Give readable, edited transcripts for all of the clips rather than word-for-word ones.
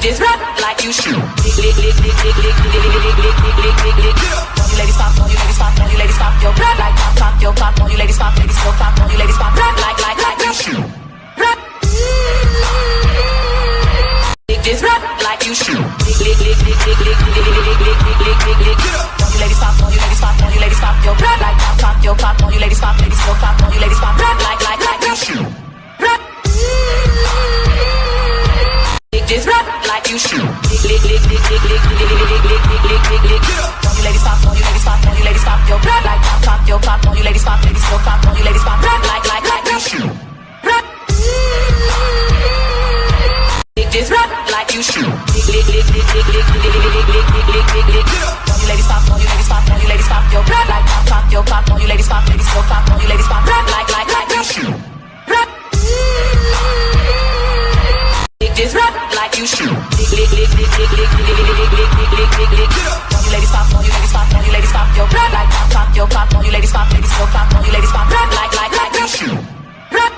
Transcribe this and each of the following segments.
Just rap like you shoot. You ladies stop, you ladies stop, you ladies stop your rap like pop your pop, you ladies stop, ladies go pop, you ladies stop rap like you shoot. Rap. Just rap like you shoot. You ladies stop, you ladies stop, you ladies stop your rap like pop your pop, you ladies stop, ladies go pop, you ladies stop rap like you shoot. Rap. Just rap like you shoot. You ladies stop, you ladies stop, you ladies stop your rap like pop your pop, you ladies stop, ladies go pop, you ladies stop rap like you shoot. Rap. Just rap like you shoot. You ladies stop, you ladies stop, you ladies stop your rap like pop your pop, you ladies stop, ladies go pop, you ladies stop rap like you shoot. Rap. Just rap like you shoot. You ladies stop, you ladies stop, you ladies stop your rap like pop your pop, you ladies stop, ladies go pop, you ladies stop rap like you shoot. Rap.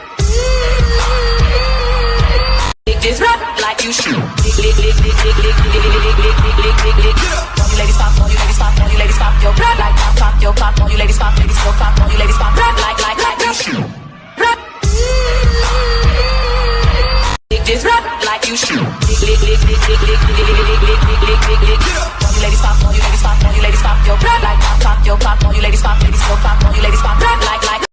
Just rap like you shoot. You ladies stop, you ladies stop, you ladies stop your rap like pop your pop, you ladies stop, ladies go pop, you ladies stop rap like you shoot. Rap. Just rap like you shoot. You ladies stop, you ladies stop, you ladies stop your rap like pop your pop, you ladies stop, ladies go pop, you ladies stop rap like